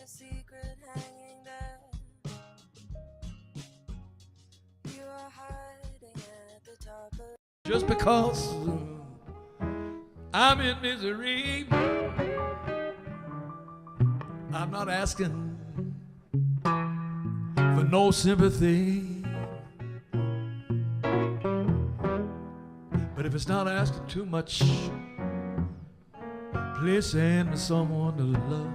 secret hanging there. You are hiding at the top of. Just because I'm in misery, I'm not asking for no sympathy. But if it's not asking too much, please send me someone to love.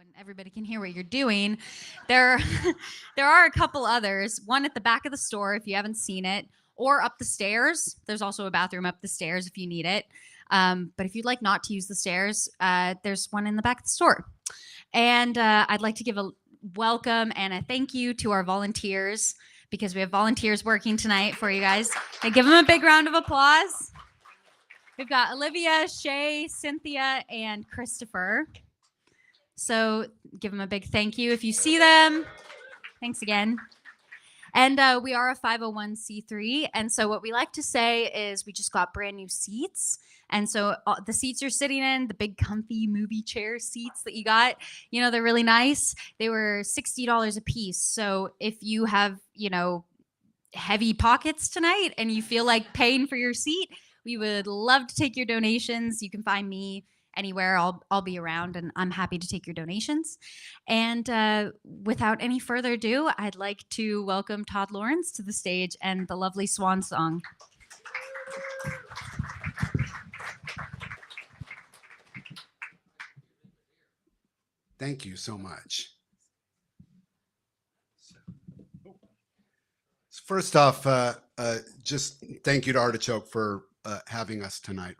and everybody can hear what you're doing, there, there are a couple others. One at the back of the store if you haven't seen it, or up the stairs. There's also a bathroom up the stairs if you need it. But if you'd like not to use the stairs, there's one in the back of the store. And I'd like to give a welcome and a thank you to our volunteers, because we have volunteers working tonight for you guys. And give them a big round of applause. We've got Olivia, Shay, Cynthia, and Christopher. So give them a big thank you if you see them. Thanks again. And we are a 501c3. And so what we like to say is we just got brand new seats. And so the seats you're sitting in, the big comfy movie chair seats that you got, you know, they're really nice. They were $60 a piece. So if you have, you know, heavy pockets tonight and you feel like paying for your seat, we would love to take your donations. You can find me anywhere. I'll be around, and I'm happy to take your donations. And without any further ado, I'd like to welcome Todd Lawrence to the stage and the lovely Swan Song. Thank you so much. First off, just thank you to Artichoke for having us tonight.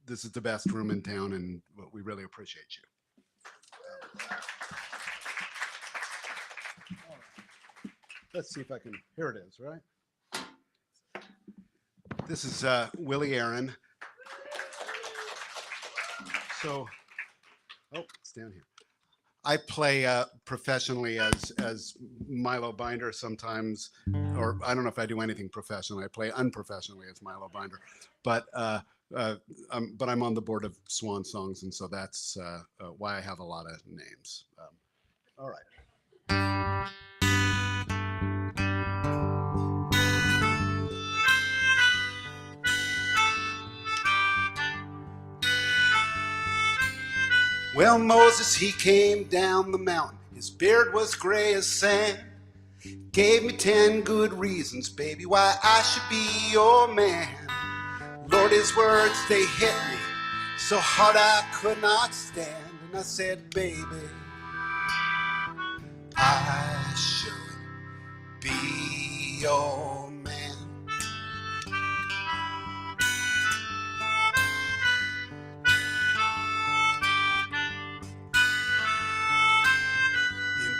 This is the best room in town, and we really appreciate you. Let's see if I can, here it is, right? This is Willie, Aron. So, oh, it's down here. I play professionally as Milo Binder sometimes, or I don't know if I do anything professionally. I play unprofessionally as Milo Binder, but I'm on the board of Swan Songs, and so that's why I have a lot of names. All right. Well, Moses, he came down the mountain. His beard was gray as sand. Gave me 10 good reasons, baby, why I should be your man. Lord, his words, they hit me so hard I could not stand. And I said, baby, I should be your man.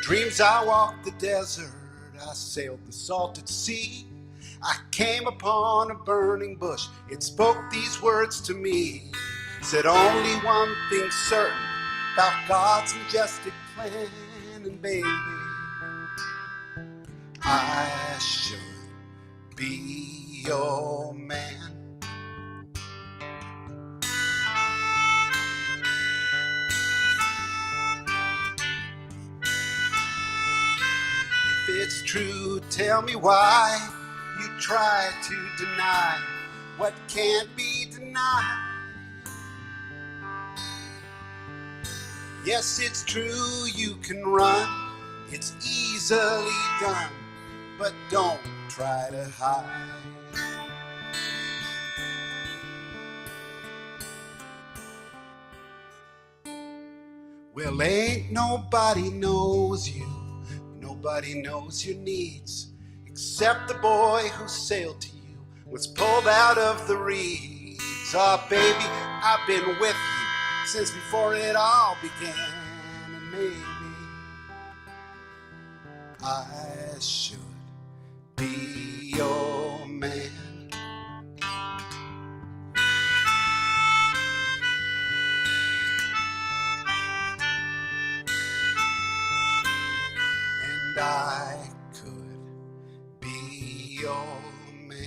Dreams I walked the desert, I sailed the salted sea. I came upon a burning bush, it spoke these words to me. Said only one thing certain about God's majestic plan. And baby, I should be your man. If it's true, tell me why you try to deny what can't be denied. Yes, it's true, you can run, it's easily done, but don't try to hide. Well, ain't nobody knows you. Nobody knows your needs except the boy who sailed to you, was pulled out of the reeds. Oh, baby, I've been with you since before it all began. And maybe I should be your man. I could be your man.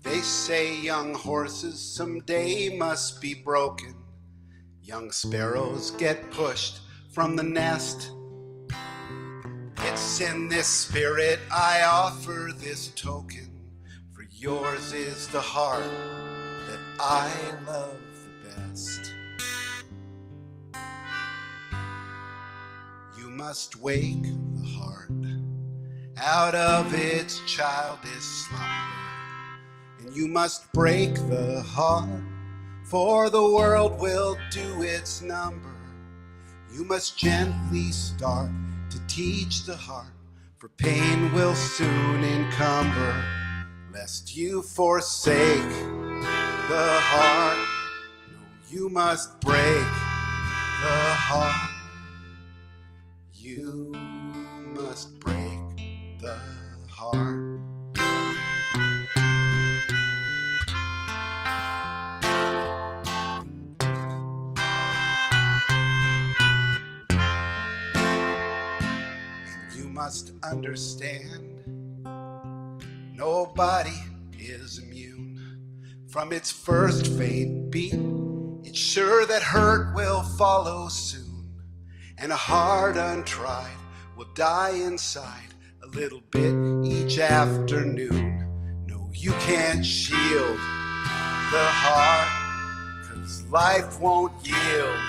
They say young horses someday must be broken. Young sparrows get pushed from the nest. It's in this spirit I offer this token, for yours is the heart that I love the best. You must wake the heart out of its childish slumber, and you must break the heart, for the world will do its number. You must gently start to teach the heart, for pain will soon encumber, lest you forsake the heart. No, you must break the heart. You must break the heart. You must understand, nobody is immune from its first faint beat. It's sure that hurt will follow soon, and a heart untried will die inside a little bit each afternoon. No, you can't shield the heart, 'cause life won't yield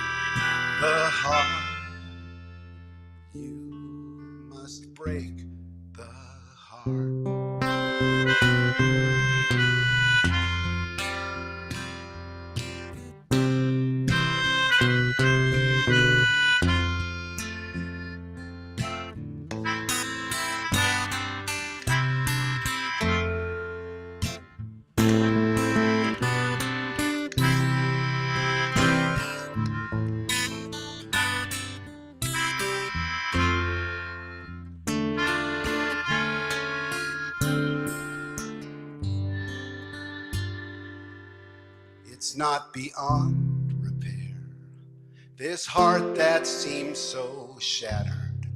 the heart. You must break the heart. It's not beyond repair, this heart that seems so shattered,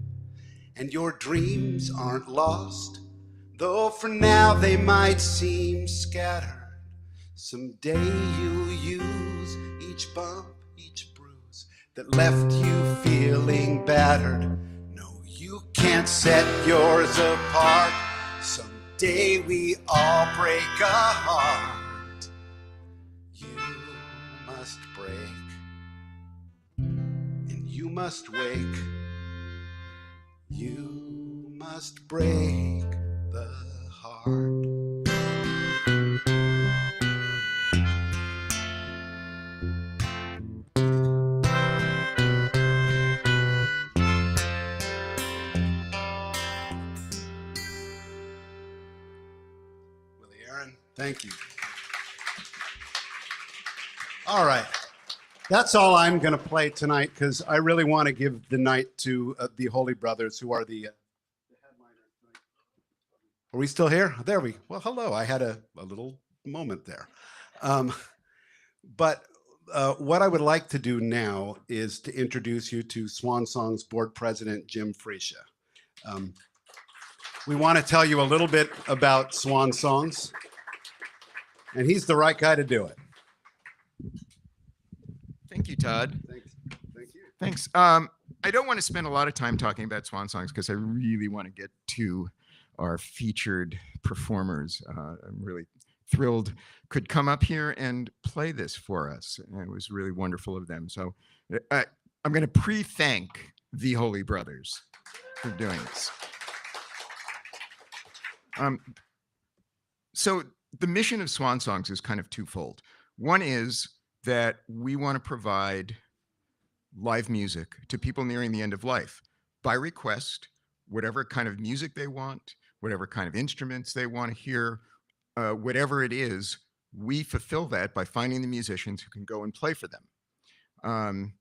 and your dreams aren't lost, though for now they might seem scattered. Someday you'll use each bump, each bruise that left you feeling battered. No, you can't set yours apart. Someday we all break a heart. Must break, and you must wake. You must break the heart. Willie, Aron, thank you. All right, that's all I'm going to play tonight, because I really want to give the night to the Holy Brothers, who are the headliners tonight. Are we still here? There we. Well, hello. I had a little moment there. But what I would like to do now is to introduce you to Swan Songs Board President Jim Freesia. We want to tell you a little bit about Swan Songs, and he's the right guy to do it. Thank you, Todd. Thanks. Thank you. Thanks. I don't want to spend a lot of time talking about Swan Songs because I really want to get to our featured performers. I'm really thrilled could come up here and play this for us. And it was really wonderful of them. So I'm going to pre-thank the Holy Brothers for doing this. So the mission of Swan Songs is kind of twofold. One is that we want to provide live music to people nearing the end of life by request, whatever kind of music they want, whatever kind of instruments they want to hear, whatever it is, we fulfill that by finding the musicians who can go and play for them.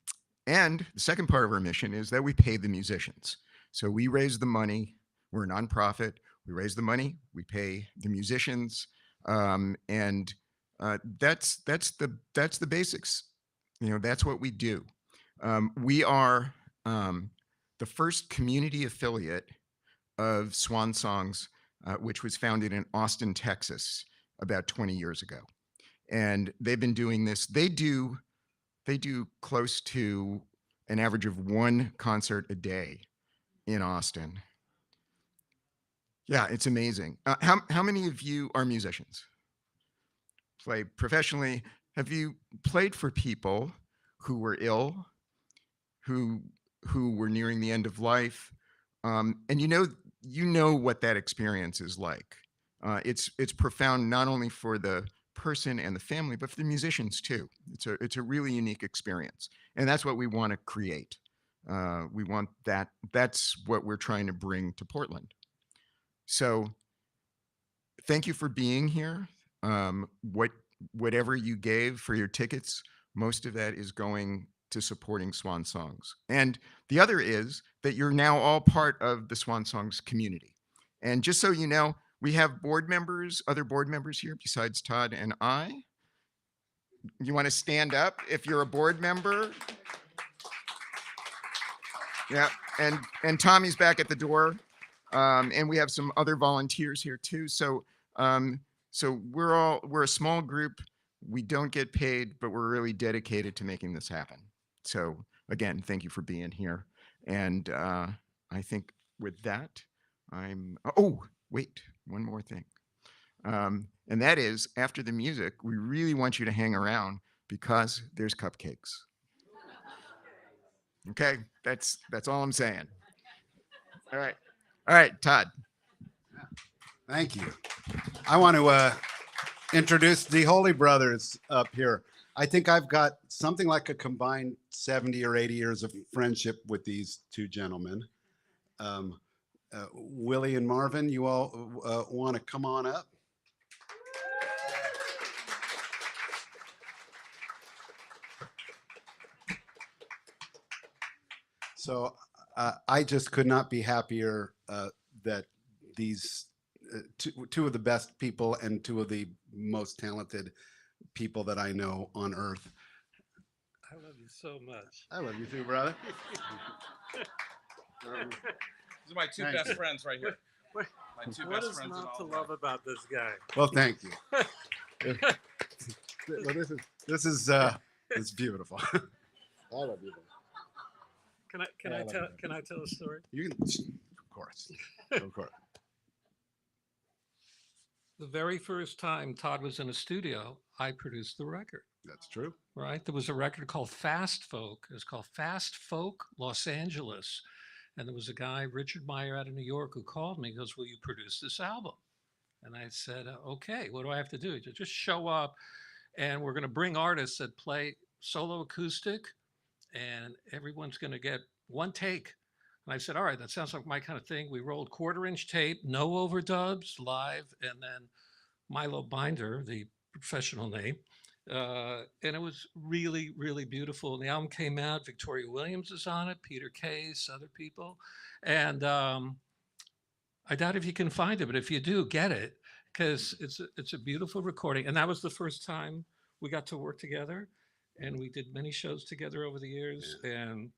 And the second part of our mission is that we pay the musicians. So we raise the money, we're a nonprofit, we raise the money, we pay the musicians, and that's the basics. You know, that's what we do. We are the first community affiliate of Swan Songs, which was founded in Austin, Texas, about 20 years ago. And they've been doing this. They do close to an average of 1 concert a day in Austin. Yeah, it's amazing. How many of you are musicians? Play professionally? Have you played for people who were ill, who were nearing the end of life? And you know what that experience is like. It's profound not only for the person and the family, but for the musicians too. It's a really unique experience, and that's what we want to create. We want that. That's what we're trying to bring to Portland. So, thank you for being here. Whatever you gave for your tickets, most of that is going to supporting Swan Songs. And the other is that you're now all part of the Swan Songs community. And just so you know, we have other board members here besides Todd and I. You want to stand up if you're a board member? Yeah, and Tommy's back at the door. And we have some other volunteers here too. So we're a small group. We don't get paid, but we're really dedicated to making this happen. So again, thank you for being here. And I think with that, oh, wait, one more thing. And that is, after the music, we really want you to hang around because there's cupcakes. Okay, that's all I'm saying. All right, Todd. Thank you. I want to introduce the Holy Brothers up here. I think I've got something like a combined 70 or 80 years of friendship with these two gentlemen. Willie and Marvin, you all want to come on up? So I just could not be happier that these two of the best people and two of the most talented people that I know on earth. I love you so much. I love you too, brother. These are my two best friends right here. My two What best is friends. not to love about this guy? Well, thank you. Well, this is it's beautiful. I love you. Can I tell a story? You can, of course, of course. The very first time Todd was in a studio, I produced the record. That's true. Right? There was a record called Fast Folk. It was called Fast Folk Los Angeles. And there was a guy, Richard Meyer, out of New York, who called me. He goes, "Will you produce this album?" And I said, "Okay, what do I have to do?" He said, "Just show up, and we're going to bring artists that play solo acoustic, and everyone's going to get one take." And I said, "All right, that sounds like my kind of thing." We rolled 1/4-inch tape, no overdubs, live, and then Milo Binder, the professional name. And it was really, really beautiful. And the album came out. Victoria Williams is on it, Peter Case, other people. And I doubt if you can find it, but if you do, get it, because it's a beautiful recording. And that was the first time we got to work together. And we did many shows together over the years. Yeah. And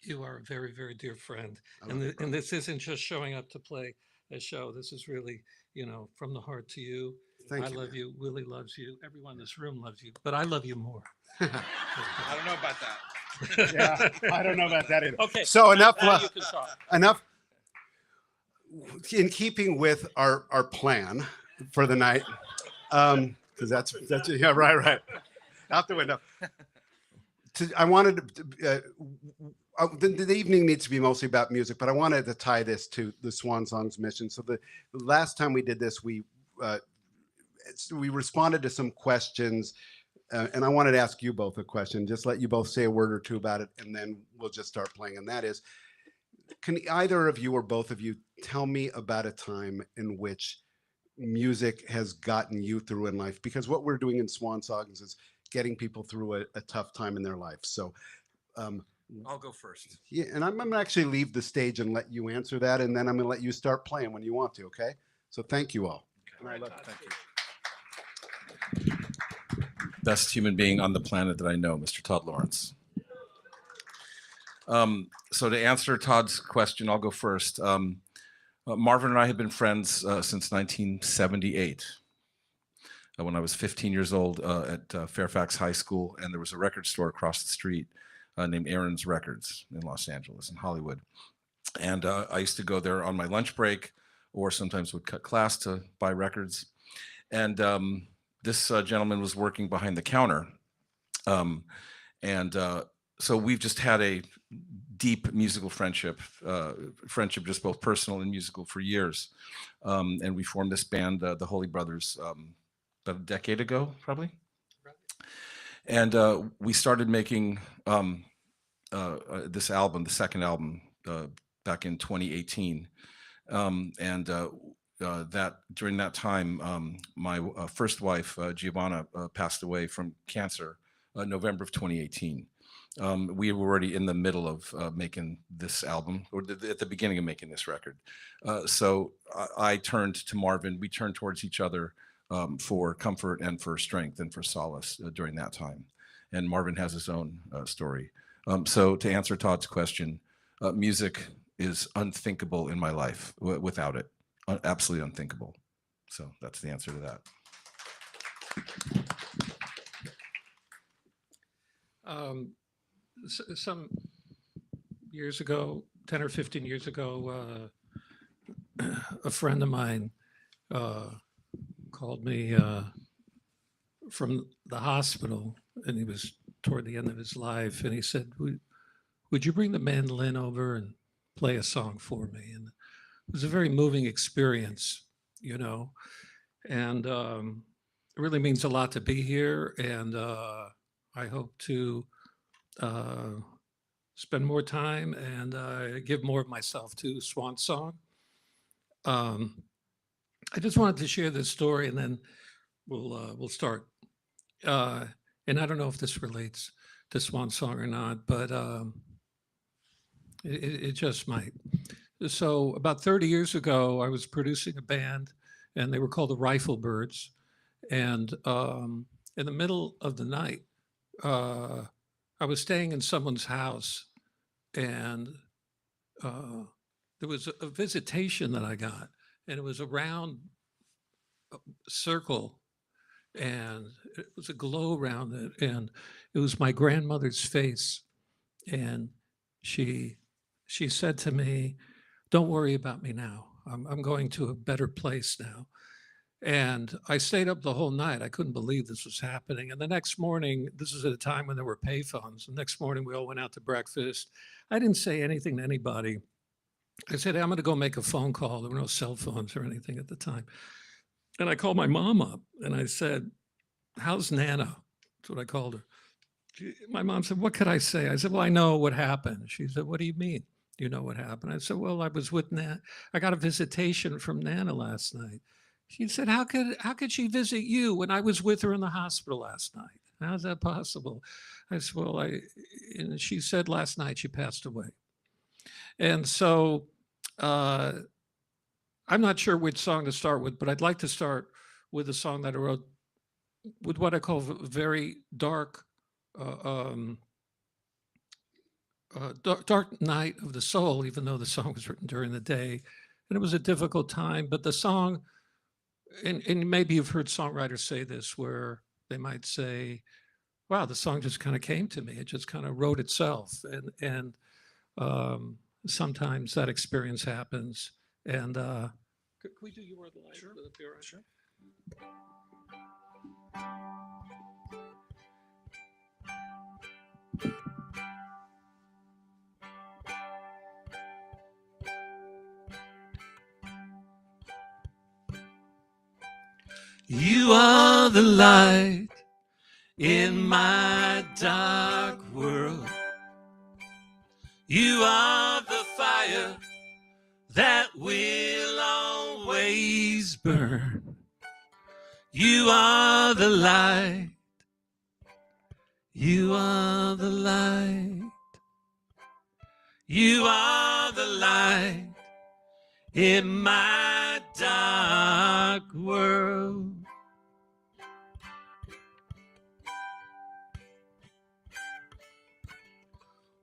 you are a very, very dear friend. And this isn't just showing up to play a show. This is really, from the heart to you. I love you. Willie loves you. Everyone in this room loves you. But I love you more. I don't know about that. Yeah, I don't know about that either. Okay. So enough. You can talk. Enough. In keeping with our plan for the night, because that's yeah, right. Out the window. I wanted to. The evening needs to be mostly about music, but I wanted to tie this to the Swan Songs mission. So the last time we did this, we responded to some questions, and I wanted to ask you both a question. Just let you both say a word or two about it, and then we'll just start playing. And that is, can either of you or both of you tell me about a time in which music has gotten you through in life? Because what we're doing in Swan Songs is getting people through a tough time in their life. So I'll go first. yeah, and I'm gonna actually leave the stage and let you answer that, and then I'm gonna let you start playing when you want to, okay? So thank you all. Okay. Thank you. Best human being on the planet that I know, Mr. Todd Lawrence. So to answer Todd's question, I'll go first. Marvin and I have been friends since 1978. When I was 15 years old at Fairfax High School, and there was a record store across the street. named Aron's Records in Los Angeles, in Hollywood. And I used to go there on my lunch break, or sometimes would cut class to buy records. And this gentleman was working behind the counter. So we've just had a deep musical friendship just both personal and musical for years. And we formed this band, the Holy Brothers, about a decade ago, probably. And we started making this album, the second album, back in 2018. That during that time, my first wife, Giovanna, passed away from cancer, November of 2018. We were already in the middle of making this album, or at the beginning of making this record. So I turned to Marvin. We turned towards each other for comfort and for strength and for solace during that time. And Marvin has his own story. So to answer Todd's question, music is unthinkable in my life without it. Absolutely unthinkable. So that's the answer to that. Some years ago, 10 or 15 years ago, a friend of mine called me from the hospital, and he was toward the end of his life, and he said, would you bring the mandolin over and play a song for me? And it was a very moving experience, you know, and it really means a lot to be here, and I hope to spend more time and give more of myself to Swan Song. I just wanted to share this story, and then we'll start. And I don't know if this relates to Swan Song or not, but it just might. So about 30 years ago, I was producing a band, and they were called the Rifle Birds. And in the middle of the night, I was staying in someone's house, and there was a visitation that I got, and it was a round circle, and it was a glow around it, and it was my grandmother's face. And she said to me, "Don't worry about me now. I'm going to a better place now." And I stayed up the whole night. I couldn't believe this was happening. And the next morning, this was at a time when there were payphones. The next morning, we all went out to breakfast. I didn't say anything to anybody. I said, "I'm going to go make a phone call." There were no cell phones or anything at the time. And I called my mom up, and I said, "How's Nana?" That's what I called her. My mom said, "What could I say?" I said, "Well, I know what happened." She said, "What do you mean? You know what happened?" I said, "Well, I was with Nana. I got a visitation from Nana last night." She said, how could she visit you when I was with her in the hospital last night? How's that possible?" I said, "Well, and she said last night she passed away." And so I'm not sure which song to start with, but I'd like to start with a song that I wrote with what I call very dark, dark night of the soul, even though the song was written during the day. And it was a difficult time, but the song, and maybe you've heard songwriters say this, where they might say, "Wow, the song just kind of came to me. It just kind of wrote itself." And sometimes that experience happens. And could we do You Are the Light? Sure. Sure. You are the light in my dark world. You are the fire that will always burn. You are the light. You are the light. You are the light in my dark world.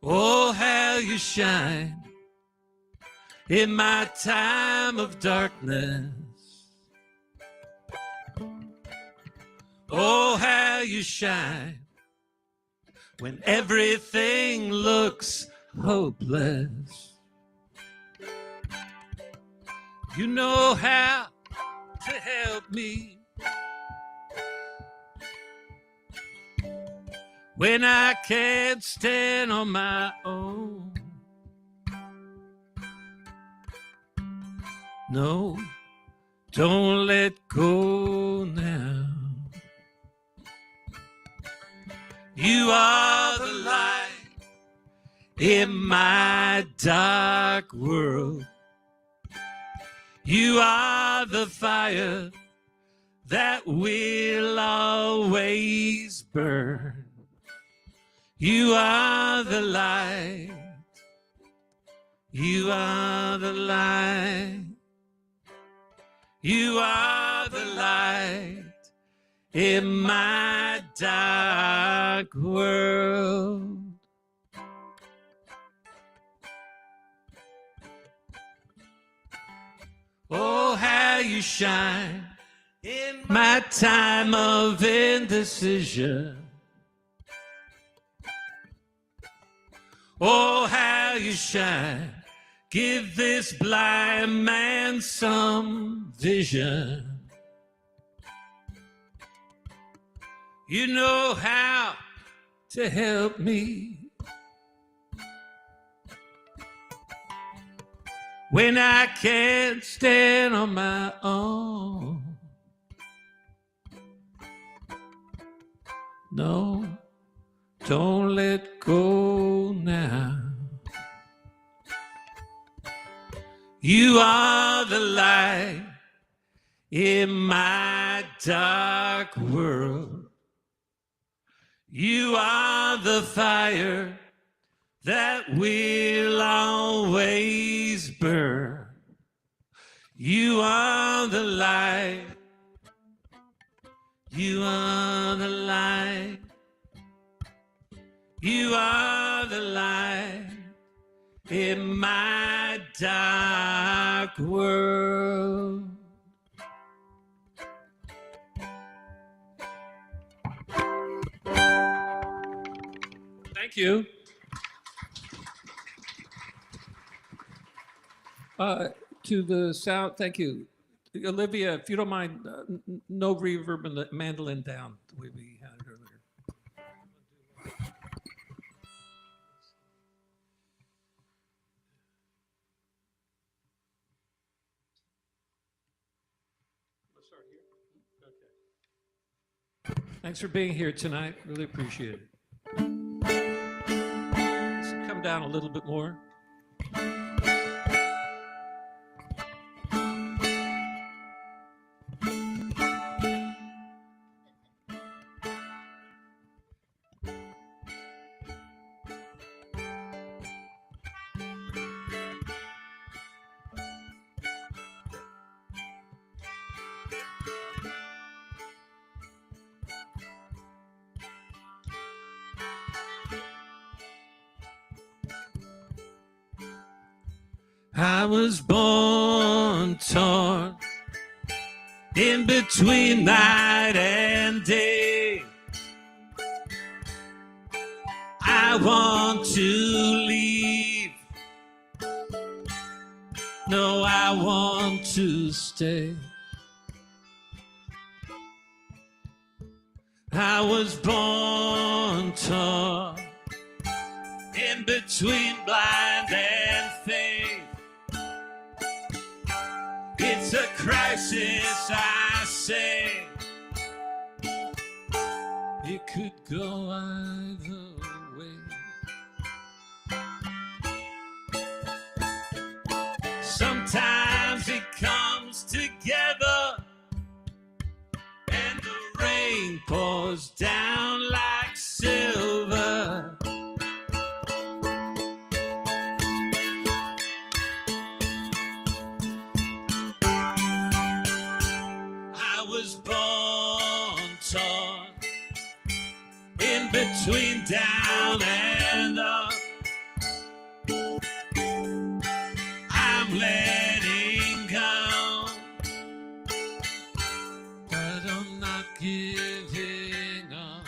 Oh, how you shine in my time of darkness. Oh, how you shine when everything looks hopeless. You know how to help me when I can't stand on my own. No, don't let go now. You are the light in my dark world. You are the fire that will always burn. You are the light. You are the light. You are the light in my dark world. Oh, how you shine in my time of indecision. Oh, how you shine. Give this blind man some vision. You know how to help me when I can't stand on my own. No, don't let go now. You are the light in my dark world. You are the fire that will always burn. You are the light. You are the light. You are the light in my dark world. Thank you. To the sound, thank you. Olivia, if you don't mind, no reverb and the mandolin down the way we had it earlier. Let's start here. Okay. Thanks for being here tonight. Really appreciate it. Let's come down a little bit more. I was born torn in between night and day. I want to leave. No, I want to stay. I was born torn in between blind and faith. It's a crisis, I say. It could go either way. Sometimes it comes together and the rain pours down like silver. Between down and up, I'm letting go, but I'm not giving up.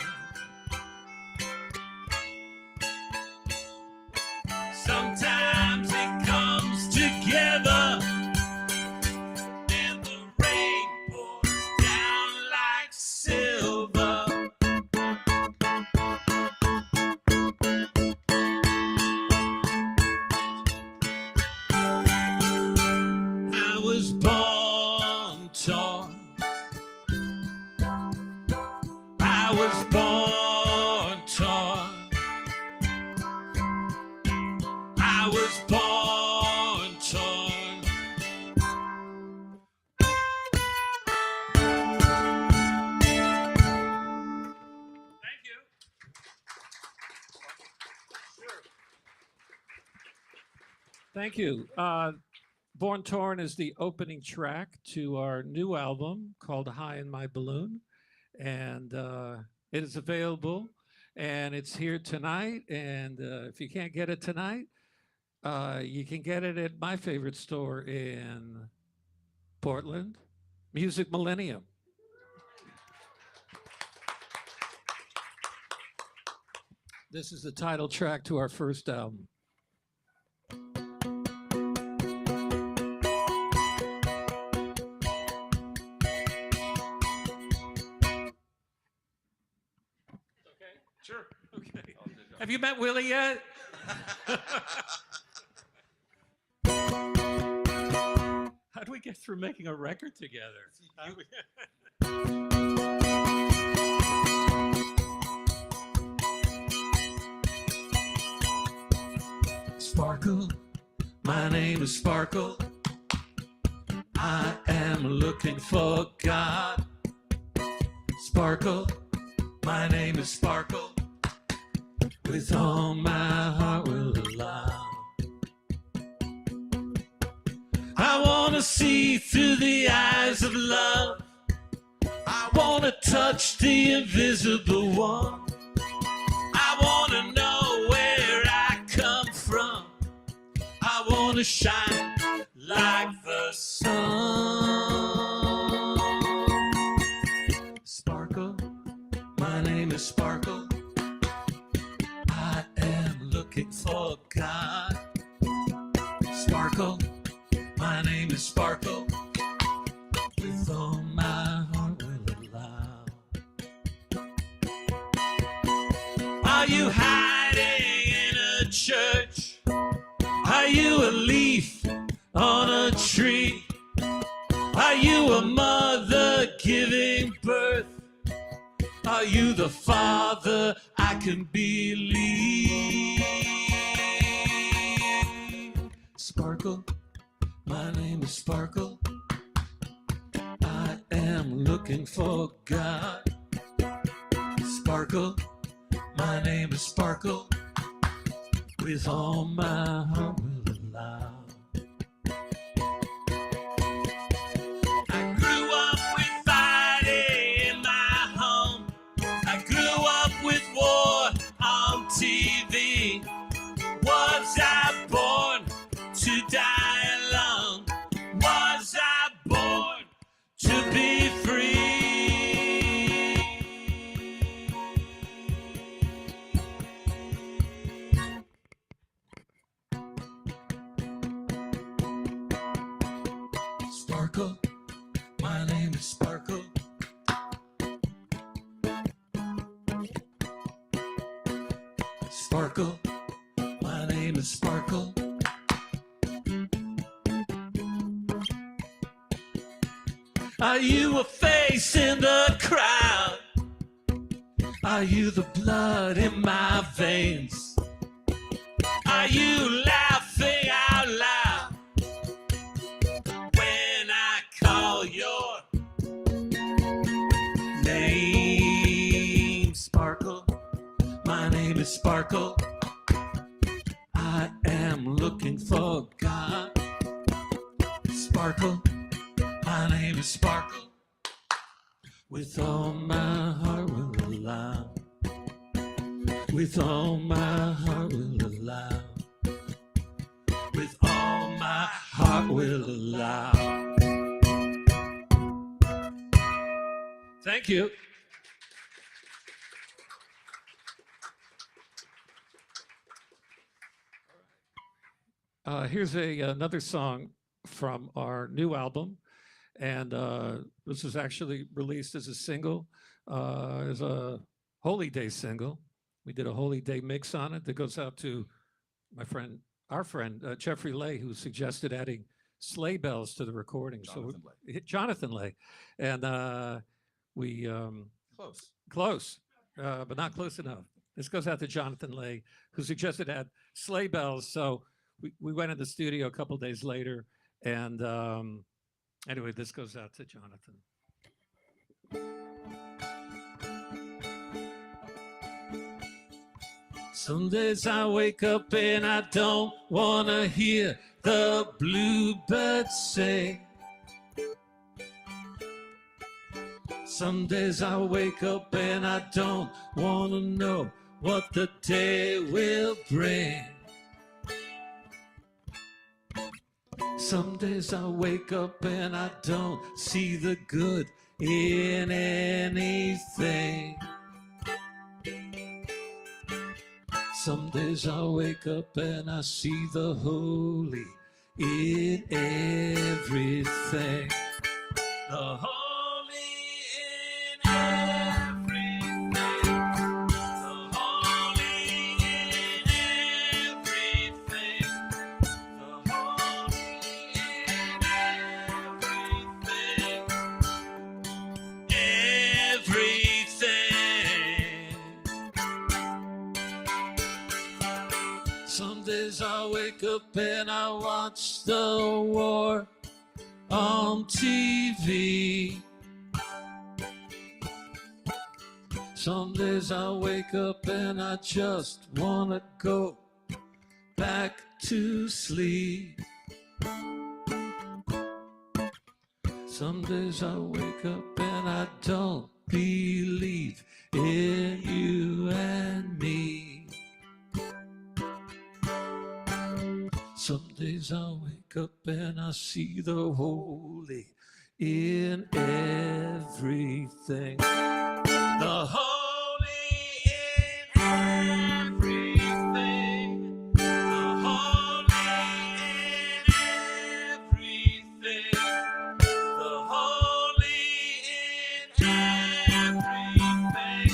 I was born torn. Thank you. Thank you. Born Torn is the opening track to our new album called High in My Balloon. And it is available and it's here tonight. And if you can't get it tonight, you can get it at my favorite store in Portland, Music Millennium. This is the title track to our first album. Sure. Okay. Have you met Willie yet? How do we get through making a record together? Sparkle, my name is Sparkle. I am looking for God. Sparkle, my name is Sparkle. With all my heart will allow. I want to see through the eyes of love. I want to touch the invisible one. I want to know where I come from. I want to shine like the sun. Sparkle, my name is Sparkle. I am looking for God. Sparkle, my name is Sparkle. With all my heart will allow. Are you hiding in a church? Are you a leaf on a tree? Are you a mother giving birth? Are you the father I can believe? Sparkle, my name is Sparkle. I am looking for God. Sparkle, my name is Sparkle. With all my heart will allow. I grew up with fighting in my home. I grew up with war on TV. Was I born to die alone? Was I born to be free? Sparkle, my name is Sparkle. Sparkle, my name is Sparkle. Are you a face in the crowd? Are you the blood in my veins? Are you laughing out loud when I call your name? Sparkle, my name is Sparkle. I am looking for God. Sparkle, my name is Sparkle. With all my heart will allow. With all my heart will allow. With all my heart will allow. Thank you. Here's another song from our new album. And this was actually released as a single, as a Holy Day single. We did a Holy Day mix on it that goes out to our friend, Jeffrey Lay, who suggested adding sleigh bells to the recording. Jonathan Lay. And we, close, but not close enough. This goes out to Jonathan Lay, who suggested add sleigh bells. So we went in the studio a couple days later, and anyway, this goes out to Jonathan. Some days I wake up and I don't want to hear the bluebirds sing. Some days I wake up and I don't want to know what the day will bring. Some days I wake up and I don't see the good in anything. Some days I wake up and I see the holy in everything. The holy in everything. The holy in everything. The holy in everything. Everything. Some days I wake up and I watch the war on TV. Some days I wake up and I just wanna go back to sleep. Some days I wake up and I don't believe in you and me. Some days I wake up and I see the holy in everything. The holy in everything. The holy in everything. The holy in everything.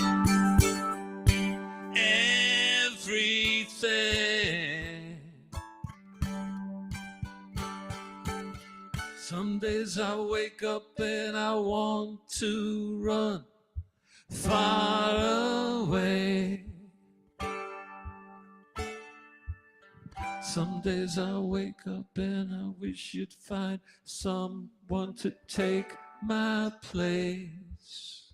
Everything. Some days I wake up and I want to run far away. Some days I wake up and I wish you'd find someone to take my place.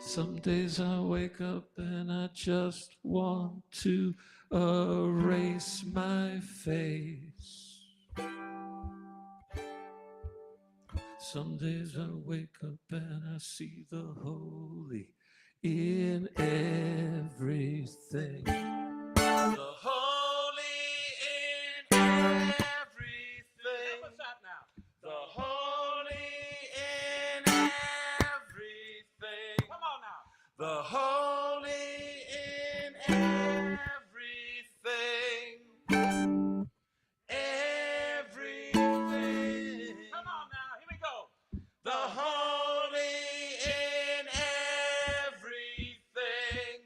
Some days I wake up and I just want to erase my face. Some days I wake up and I see the holy in everything. The holy in everything. What's that now? The holy in everything. Come on now. The holy in everything. Everything. Come on now. Here we go. The holy in everything.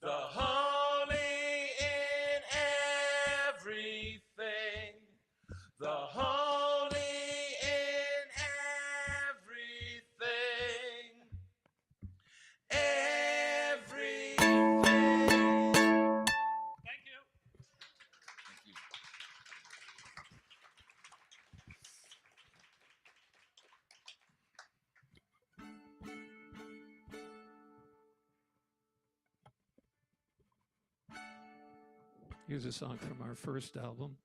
The holy in everything. The holy in everything. Everything. Thank you. Thank you. Here's a song from our first album,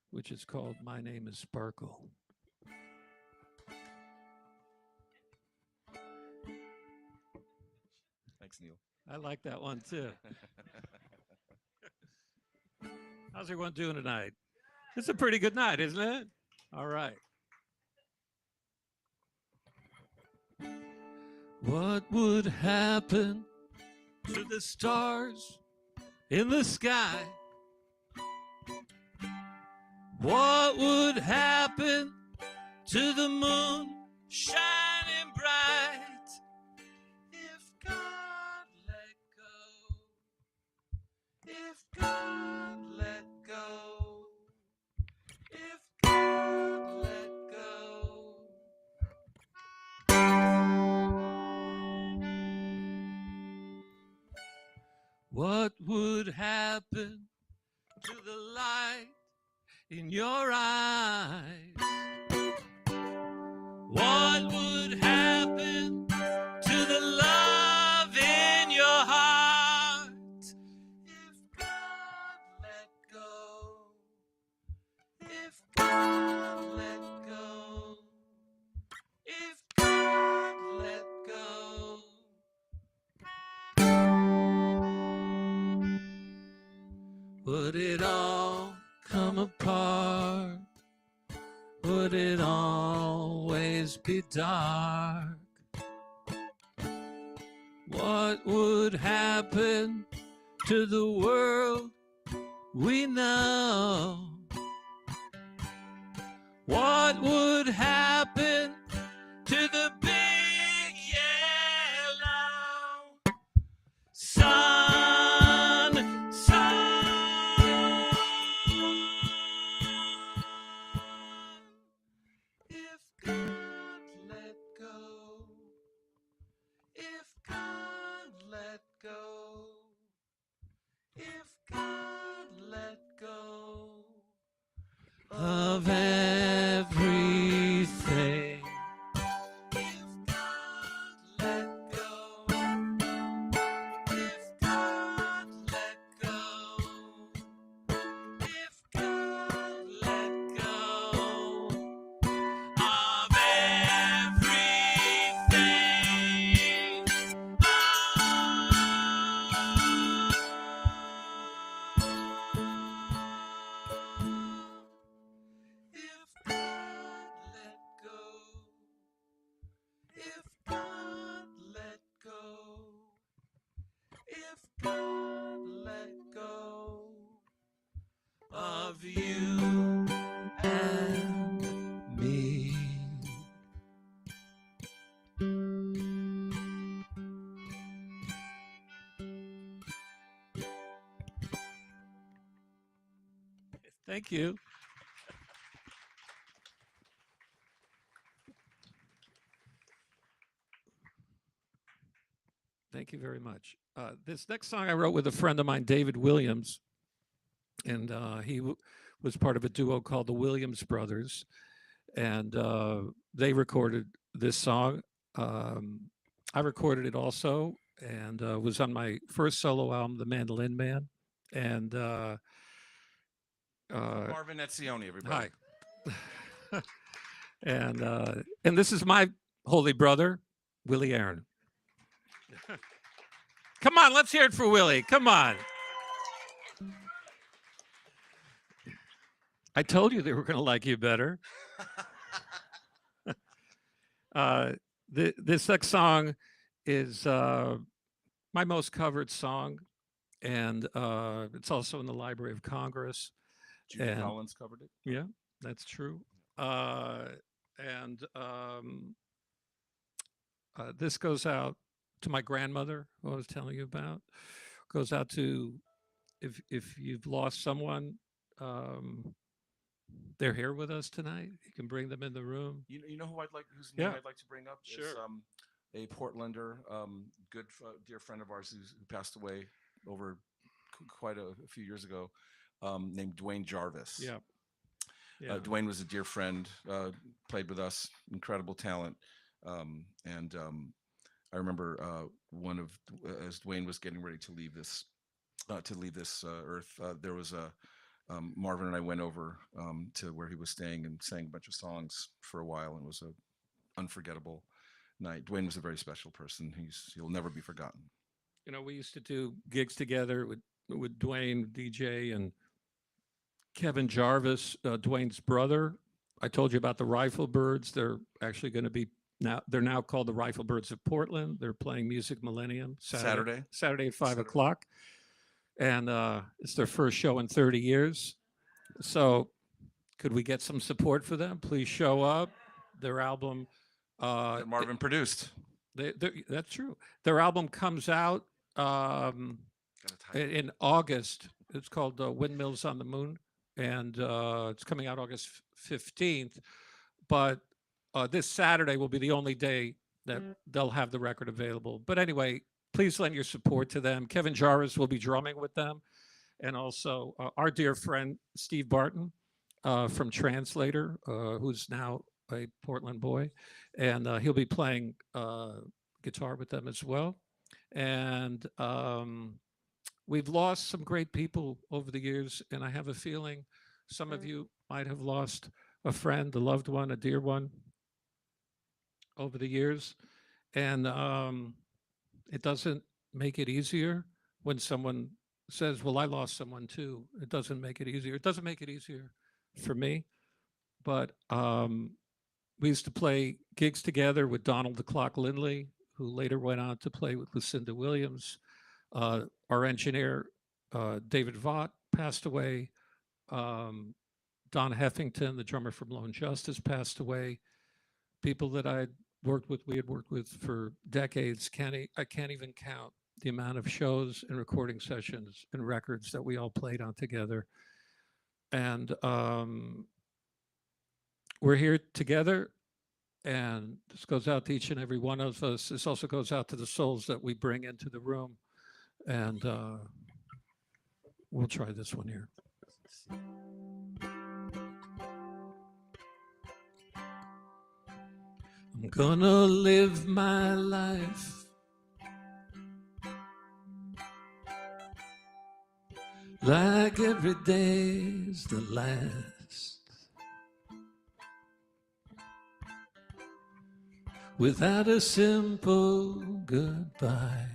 which is called My Name is Sparkle. Thanks, Neil. I like that one too. How's everyone doing tonight? It's a pretty good night, isn't it? All right. What would happen to the stars in the sky? What would happen to the moon shining bright if God let go? If God let go? If God let go? What would happen to the light in your eyes? What would happen to the love in your heart if God let go? If God let go? If God let go? Would it all come apart? Would it always be dark? What would happen to the world we know? What would happen to the big yellow sun? Sun. If God let go, if God let go, if God let go of everything, if God let go, if God let go, if God let go of everything. If God let go, if God let go, if God let go of you and me. Thank you. Thank you very much. This next song I wrote with a friend of mine, David Williams, and he was part of a duo called the Williams Brothers, and they recorded this song. I recorded it also, and was on my first solo album, The Mandolin Man, and Marvin Etzioni, everybody. hi. And this is my holy brother, Willie Aron. Come on, let's hear it for Willie. Come on. I told you they were going to like you better. This next song is my most covered song, and it's also in the Library of Congress. Judy And- Collins covered it. Yeah, that's true. This goes out to my grandmother, who I was telling you about. Goes out to if you've lost someone, they're here with us tonight. You can bring them in the room. You know who I'd like, whose name Yeah. I'd like to bring up is Sure. a Portlander, dear friend of ours who passed away over quite a few years ago, named Dwayne Jarvis. Yeah. Yeah. Dwayne was a dear friend, played with us, incredible talent. I remember as Dwayne was getting ready to leave this earth, there was Marvin and I went over to where he was staying and sang a bunch of songs for a while, and it was an unforgettable night. Dwayne was a very special person. He'll never be forgotten. You know, we used to do gigs together with Dwayne, DJ, and Kevin Jarvis, Dwayne's brother. I told you about the Rifle Birds. They're actually going to be they're now called the Rifle Birds of Portland. They're playing Music Millennium Saturday at 5 o'clock. And it's their first show in 30 years. So could we get some support for them? Please show up. Their album. That Marvin produced. That's true. Their album comes out in August. It's called Windmills on the Moon. And it's coming out August 15th. But this Saturday will be the only day that they'll have the record available. But anyway, please lend your support to them. Kevin Jarvis will be drumming with them. and also our dear friend Steve Barton from Translator, who's now a Portland boy, and he'll be playing guitar with them as well. And we've lost some great people over the years, and I have a feeling some of you might have lost a friend, a loved one, a dear one over the years. And it doesn't make it easier when someone says, well, I lost someone too. It doesn't make it easier. It doesn't make it easier for me. But we used to play gigs together with Donald the Clock Lindley, who later went on to play with Lucinda Williams. Our engineer, David Vaught, passed away. Don Heffington, the drummer from Lone Justice, passed away. People that we had worked with for decades. I can't even count the amount of shows and recording sessions and records that we all played on together. And we're here together, and this goes out to each and every one of us. This also goes out to the souls that we bring into the room. And we'll try this one here. I'm gonna live my life like every day's the last, without a simple goodbye.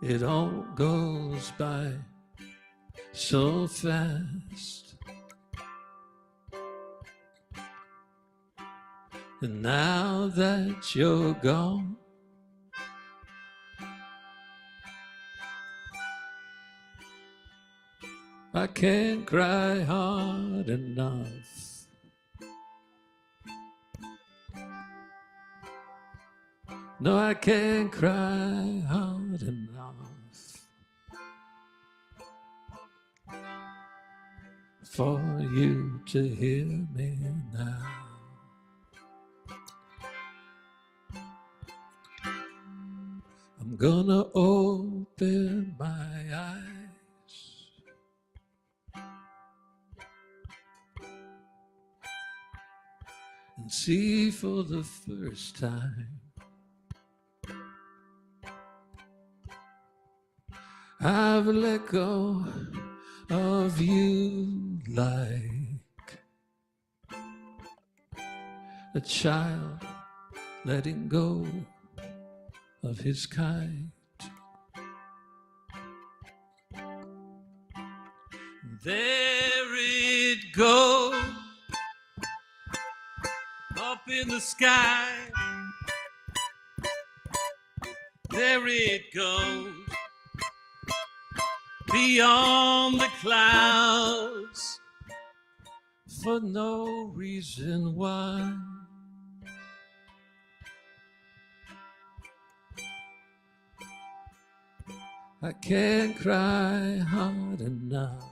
It all goes by so fast. And now that you're gone, I can't cry hard enough. No, I can't cry hard enough for you to hear me now. I'm gonna open my eyes and see for the first time I've let go of you like a child letting go of his kite. There it goes, up in the sky. There it goes, beyond the clouds, for no reason why. I can't cry hard enough.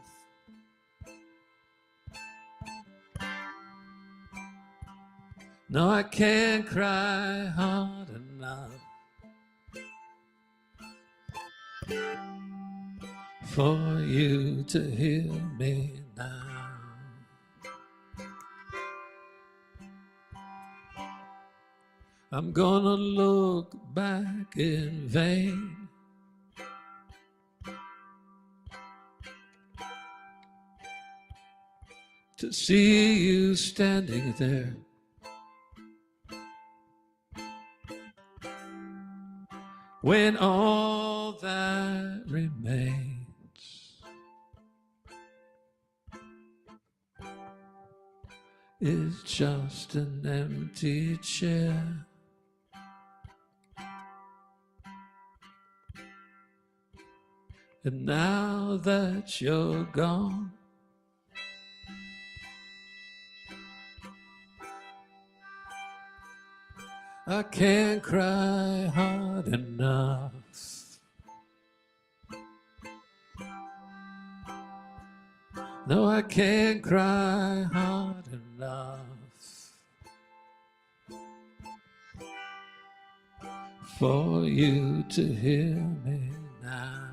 No, I can't cry hard enough for you to hear me now. I'm gonna look back in vain to see you standing there, when all that remains is just an empty chair. And now that you're gone, I can't cry hard enough. No, I can't cry hard enough for you to hear me now.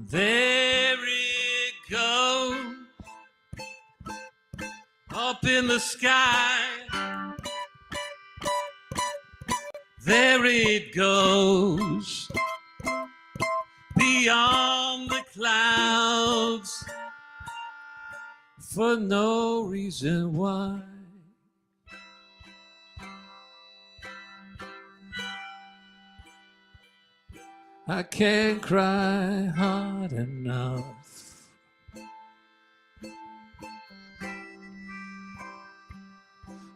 There it goes, up in the sky. There it goes, beyond the clouds, for no reason why. I can't cry hard enough.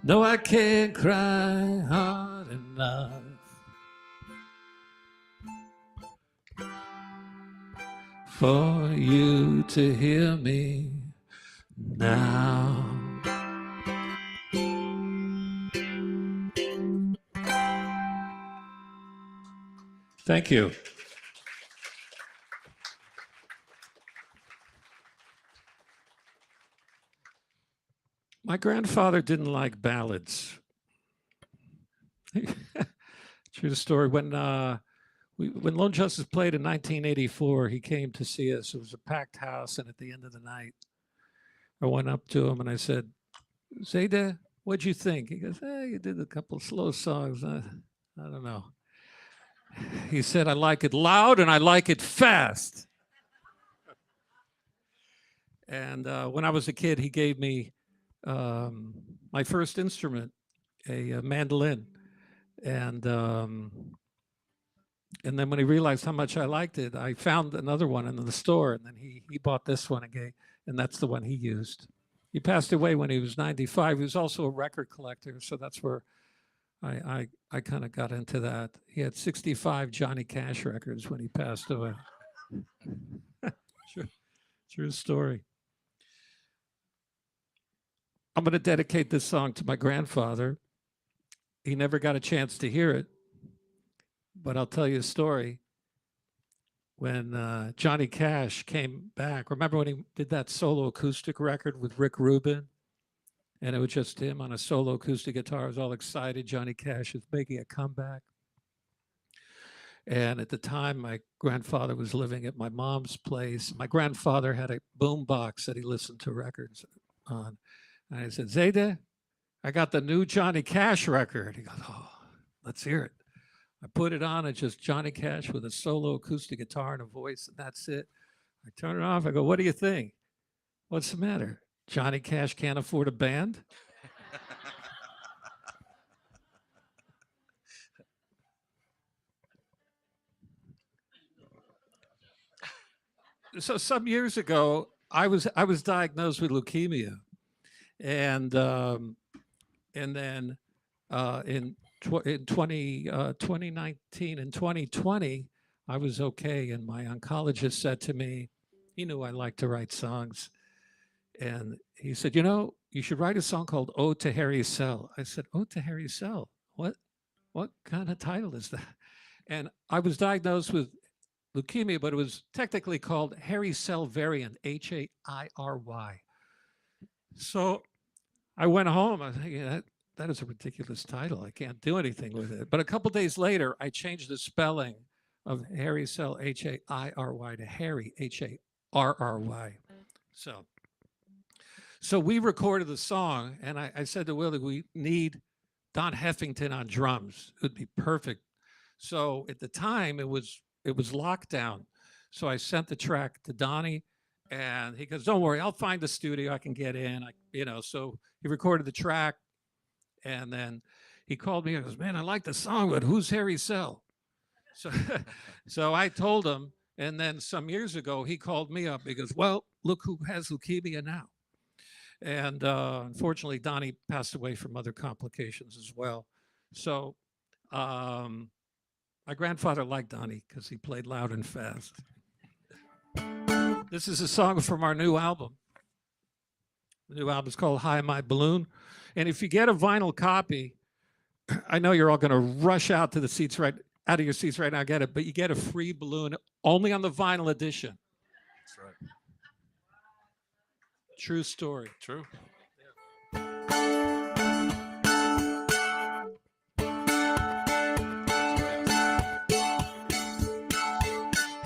No, I can't cry hard enough. For you to hear me now. Thank you. My grandfather didn't like ballads. True story. When Lone Justice played in 1984, he came to see us. It was a packed house, and at the end of the night, I went up to him and I said, "Zayda, what'd you think?" He goes, "You did a couple of slow songs. I don't know." He said, "I like it loud and I like it fast." And when I was a kid, he gave me my first instrument, a mandolin. And then when he realized how much I liked it, I found another one in the store, and then he bought this one again, and that's the one he used. He passed away when he was 95. He was also a record collector, so that's where I kind of got into that. He had 65 Johnny Cash records when he passed away. True story. I'm going to dedicate this song to my grandfather. He never got a chance to hear it, but I'll tell you a story. When Johnny Cash came back, remember when he did that solo acoustic record with Rick Rubin? And it was just him on a solo acoustic guitar. I was all excited. Johnny Cash is making a comeback. And at the time, my grandfather was living at my mom's place. My grandfather had a boom box that he listened to records on. And I said, "Zayda, I got the new Johnny Cash record." He goes, "Oh, let's hear it." I put it on. It's just Johnny Cash with a solo acoustic guitar and a voice, and that's it. I turn it off. I go, "What do you think?" "What's the matter? Johnny Cash can't afford a band?" So some years ago, I was diagnosed with leukemia, and then in 2019 and 2020, I was okay, and my oncologist said to me, he knew I liked to write songs, and he said, "You should write a song called Ode to Harry Cell." I said, "Ode to Harry Cell? What kind of title is that?" And I was diagnosed with leukemia, but it was technically called Hairy Cell Variant, Hairy. So I went home. I was thinking, that is a ridiculous title. I can't do anything with it. But a couple days later, I changed the spelling of Hairy Cell, Hairy, to Harry, Harry. So we recorded the song, and I said to Willie, we need Don Heffington on drums. It would be perfect. So at the time, it was lockdown. So I sent the track to Donnie, and he goes, "Don't worry, I'll find the studio I can get in." So he recorded the track, and then he called me and goes, "Man, I like the song, but who's Harry Cell?" So I told him, and then some years ago, he called me up. He goes, "Well, look who has leukemia now." And unfortunately, Donnie passed away from other complications as well. So my grandfather liked Donnie because he played loud and fast. This is a song from our new album. The new album is called High My Balloon. And if you get a vinyl copy, I know you're all going to rush out to the seats out of your seats right now, get it, but you get a free balloon only on the vinyl edition. That's right. True story. True. Yeah.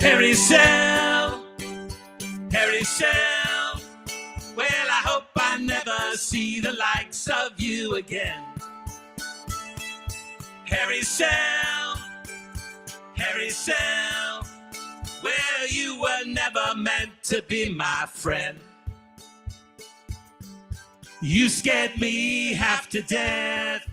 Harry Cell, Harry Cell. Well, I hope I never see the likes of you again. Harry Cell, Harry Cell. Well, you were never meant to be my friend. You scared me half to death.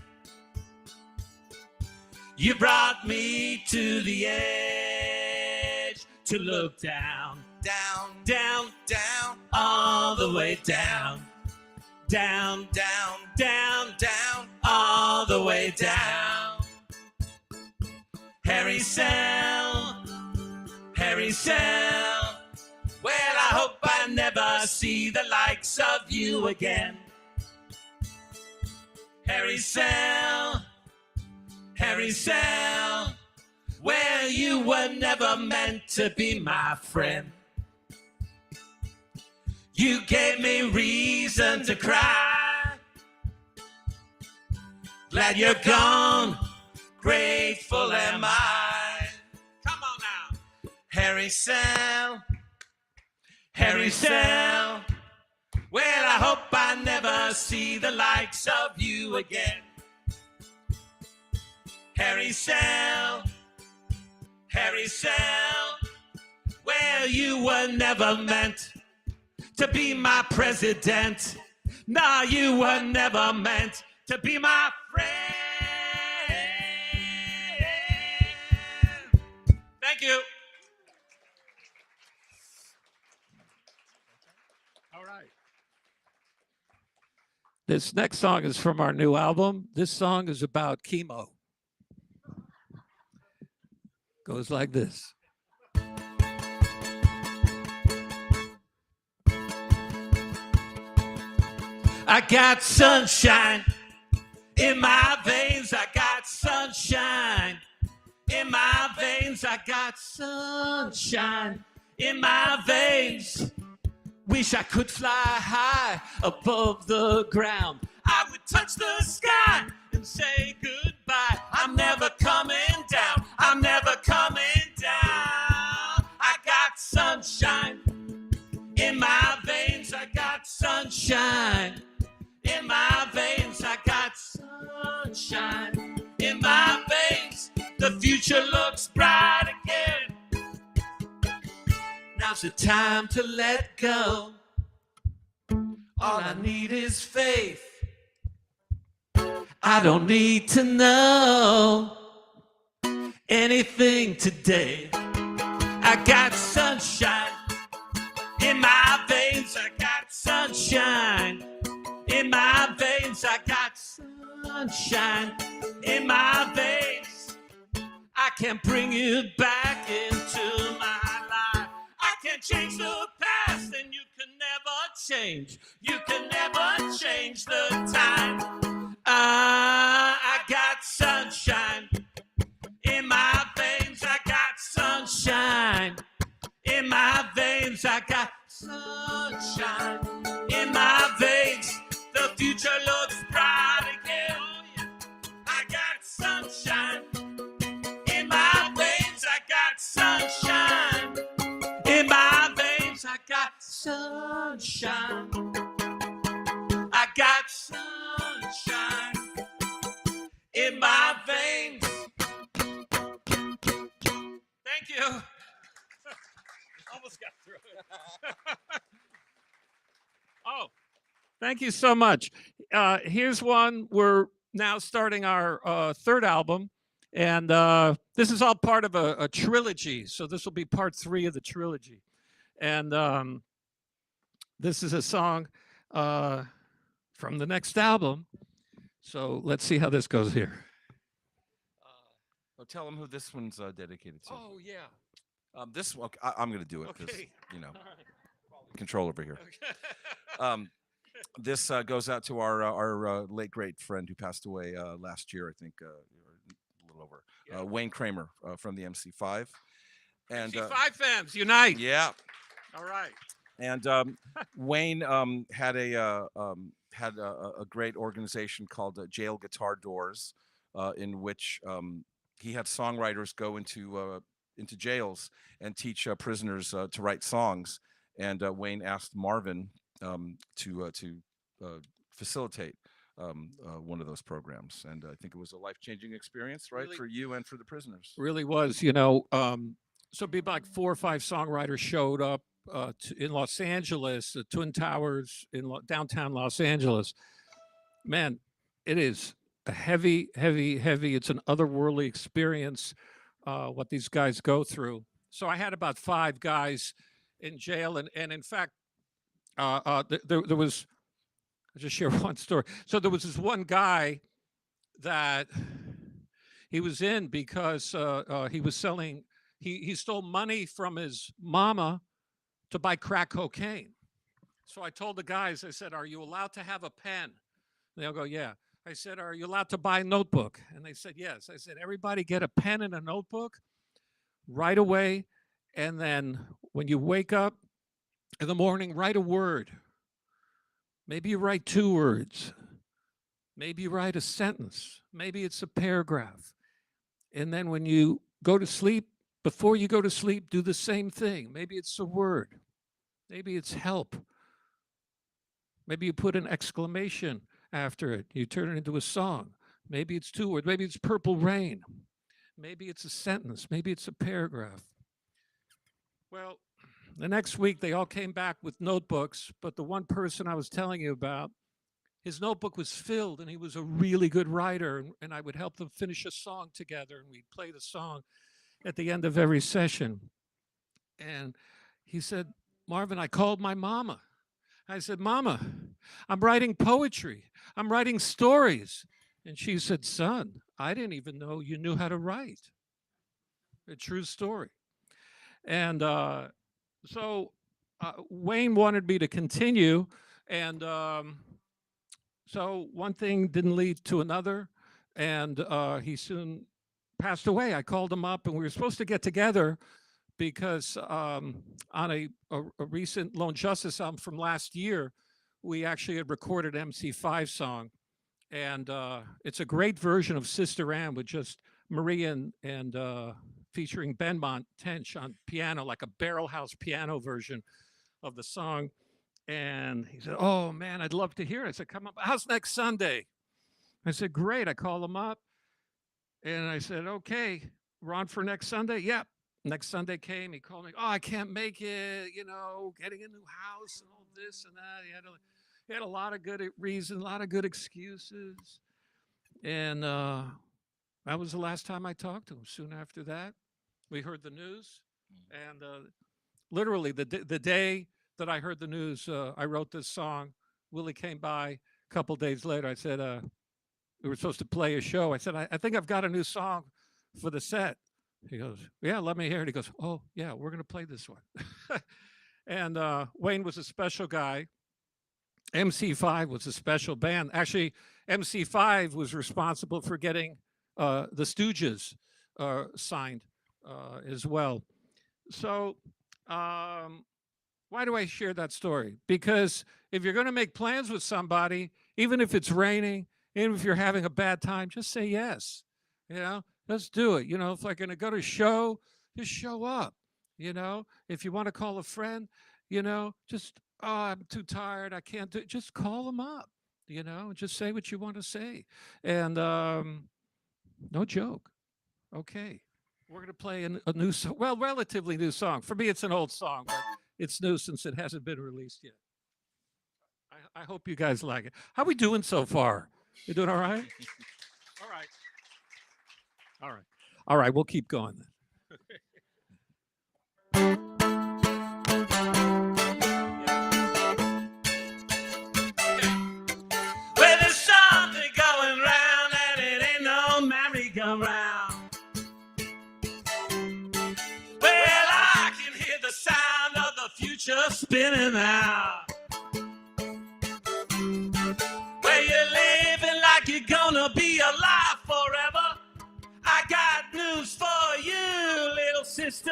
You brought me to the edge to look down, down, down, down, all the way down. Down, down, down, down, all the way down. Harry Cell, Harry Cell. Well, I hope I never see the likes of you again. Harry Cell, Harry Cell. Well, you were never meant to be my friend. You gave me reason to cry. Glad you're gone, grateful am I. Come on now. Harry Cell, Harry Cell. Well, I hope I never see the likes of you again. Harry Cell, Harry Cell. Well, you were never meant to be my president. Nah, you were never meant to be my friend. Thank you. All right. This next song is from our new album. This song is about chemo. Goes like this. I got sunshine in my veins. I got sunshine in my veins. I got sunshine in my veins. Wish I could fly high above the ground. I would touch the sky and say goodbye. I'm never coming down. I'm never coming down. I got sunshine in my veins. I got sunshine in my veins. I got sunshine in my veins. The future looks bright again. Now's the time to let go. All I need is faith. I don't need to know anything today. I got sunshine in my veins. I got sunshine in my veins. I got sunshine in my veins. I can bring you back into my life. I can change the past and you can never change. You can never change the time. I got sunshine in my veins. I got sunshine in my veins. I got sunshine in my veins. The future looks bright again. I got sunshine in my veins. I got sunshine in my veins. I got sunshine. I got sunshine in my veins. Thank you. Almost got through it. Oh, thank you so much. Here's one. We're now starting our third album. And this is all part of a trilogy. So this will be part 3 of the trilogy. And this is a song from the next album. So let's see how this goes here. Oh, tell them who this one's dedicated to. Oh, yeah. This one, I'm going to do it because, Okay. you know, Right. control over here. Okay. This goes out to our late great friend who passed away last year, I think, a little over. Yeah. Wayne Kramer from the MC5. And MC5 fans, unite. yeah, All right. and Wayne had a great organization called Jail Guitar Doors, in which he had songwriters go into into jails and teach prisoners to write songs. And Wayne asked Marvin to facilitate one of those programs. And I think it was a life-changing experience, right, for you and for the prisoners. Really was, so it'd be like 4 or 5 songwriters showed up in Los Angeles, the Twin Towers in downtown Los Angeles. Man, it is a heavy, it's an otherworldly experience, what these guys go through. So I had about 5 guys in jail. And in fact, there was, I'll just share one story. So there was this one guy that he was in because he was selling, he stole money from his mama to buy crack cocaine. So I told the guys, I said, are you allowed to have a pen? And they'll go, yeah. I said, are you allowed to buy a notebook? And they said, yes. I said, everybody get a pen and a notebook right away. And then when you wake up in the morning, write a word. Maybe you write 2 words. Maybe you write a sentence. Maybe it's a paragraph. And then when you go to sleep, before you go to sleep, do the same thing. Maybe it's a word. Maybe it's help. Maybe you put an exclamation after it. You turn it into a song. Maybe it's 2 words. Maybe it's purple rain. Maybe it's a sentence. Maybe it's a paragraph. Well, the next week they all came back with notebooks, but the one person I was telling you about, his notebook was filled, and he was a really good writer, and I would help them finish a song together, and we'd play the song at the end of every session. And he said, Marvin, I called my mama. I said, Mama, I'm writing poetry. I'm writing stories. And she said, son, I didn't even know you knew how to write. A true story. And so Wayne wanted me to continue. And so one thing didn't lead to another. And he soon passed away. I called him up, and we were supposed to get together because on a recent Lone Justice album from last year, we actually had recorded an MC5 song. And it's a great version of Sister Ann with just Marie and featuring Benmont Tench on piano, like a barrel house piano version of the song. And he said, oh man, I'd love to hear it. I said, come up, how's next Sunday? I said, great. I called him up and I said, okay, we're on for next Sunday. Yep. Next Sunday came, he called me, oh, I can't make it, getting a new house and all this and that. He had a lot of good reasons, a lot of good excuses. And that was the last time I talked to him. Soon after that, we heard the news. And literally the day that I heard the news, I wrote this song. Willie came by a couple days later. I said, we were supposed to play a show. I said, I think I've got a new song for the set. He goes, yeah, let me hear it. He goes, oh, yeah, we're going to play this one. And Wayne was a special guy. MC5 was a special band. Actually, MC5 was responsible for getting the Stooges signed as well. So why do I share that story? Because if you're going to make plans with somebody, even if it's raining, even if you're having a bad time, just say yes. Let's do it. If I'm going to go to a show, just show up. If you want to call a friend, just, oh, I'm too tired, I can't do it. Just call them up, just say what you want to say. And no joke. Okay. We're going to play a new song. Well, relatively new song. For me, it's an old song, but it's new since it hasn't been released yet. I hope you guys like it. How are we doing so far? You doing all right? All right. All right. All right. We'll keep going then. Well, there's something going round and it ain't no merry-go-round. Well, I can hear the sound of the future spinning out. Well, you're living like you're gonna be alive forever. I got news for you, little sister,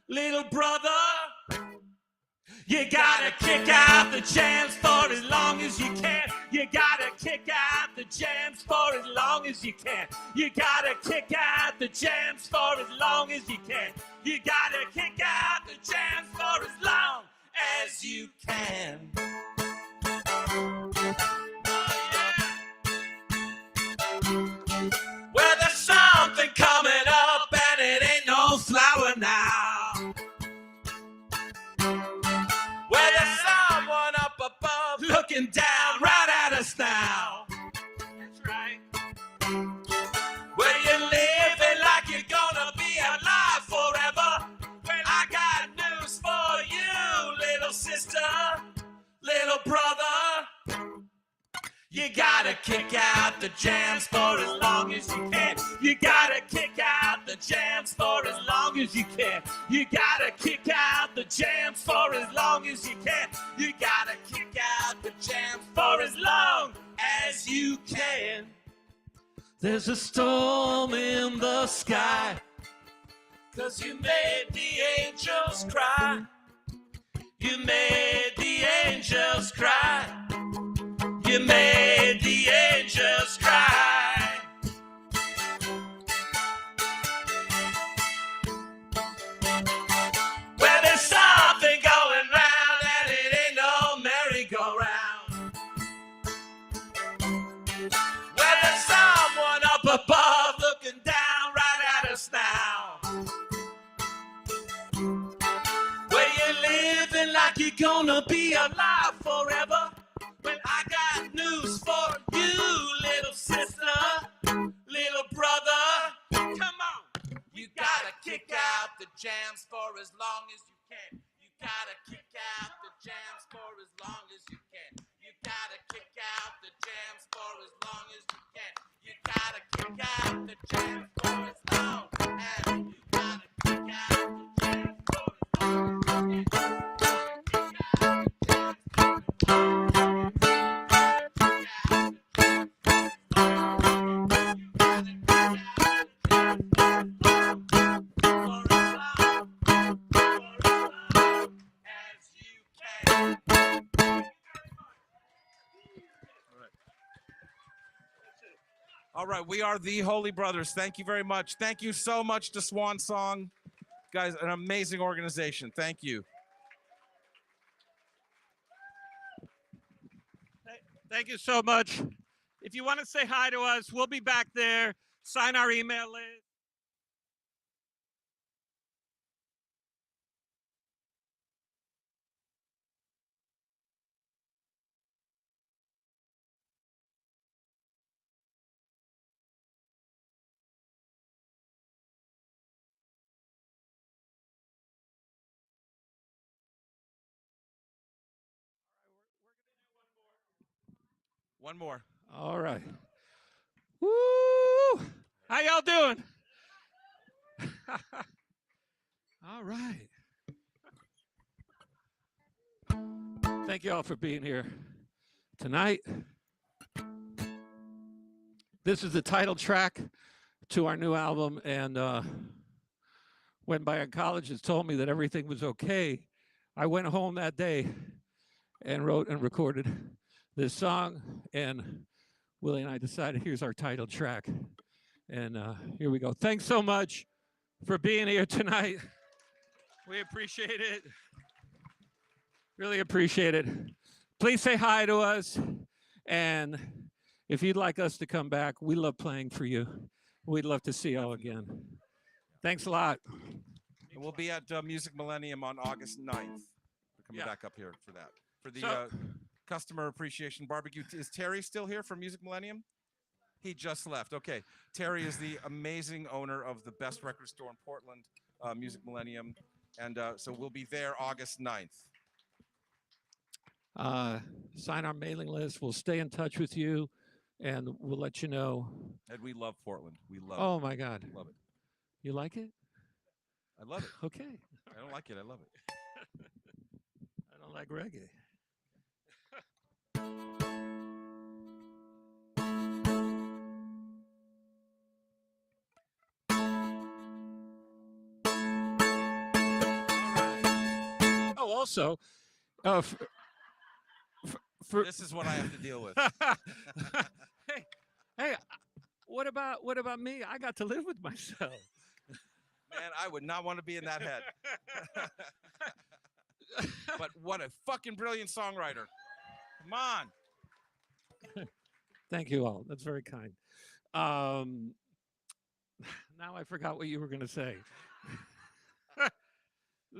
little brother. You gotta kick out the chance for as long as you can. You gotta kick out the jams for as long as you can. You gotta kick out the jams for as long as you can. You gotta kick out the jams for as long as you can. Oh, yeah. Well, there's something coming up and it ain't no flower now. Well, there's someone up above looking down right at us now. That's right. Well, you're living like you're gonna be alive forever. Well, I got news for you, little sister, little brother. You gotta kick out the jams for as long as you can. You gotta kick out the jams for as long as you can. You gotta kick out the jams for as long as you can. You gotta kick out the jams for as long as you can. There's a storm in the sky, 'cause you made the angels cry. You made the angels cry. You made the angels cry. Well, there's something going round and it ain't no merry-go-round. Well, there's someone up above looking down right at us now. Well, you're living like you're gonna be alive forever. Well, I got news for you, little sister, little brother. Come on. You gotta kick out the jams for as long as you can. You gotta kick out the jams for as long as you can. You gotta kick out the jams for as long as you can. You gotta kick out the jams for as long as you gotta kick out the jams for as long as you can. All right, we are the Holy Brothers. Thank you very much. Thank you so much to Swan Song. Guys, an amazing organization. Thank you. Thank you so much. If you want to say hi to us, we'll be back there. Sign our email list. One more. All right. Woo! How y'all doing? All right. Thank you all for being here tonight. This is the title track to our new album, and when my oncologist told me that everything was okay, I went home that day and wrote and recorded this song, and Willie and I decided here's our title track, and here we go. Thanks so much for being here tonight. We appreciate it. Really appreciate it. Please say hi to us, and if you'd like us to come back, we love playing for you. We'd love to see y'all again. Thanks a lot. And we'll be at Music Millennium on August 9th. We're coming back up here for that. For the Customer Appreciation Barbecue. Is Terry still here for Music Millennium? He just left. Okay. Terry is the amazing owner of the best record store in Portland, Music Millennium. And so we'll be there August 9th. Sign our mailing list. We'll stay in touch with you, and we'll let you know. And we love Portland. We love it. Oh, my God. Love it. You like it? I love it. Okay. I don't like it. I love it. I don't like reggae. Oh, also, for This is what I have to deal with. hey, what about me? I got to live with myself. Man, I would not want to be in that head. But what a fucking brilliant songwriter. Come on. Thank you all. That's very kind. Now I forgot what you were going to say.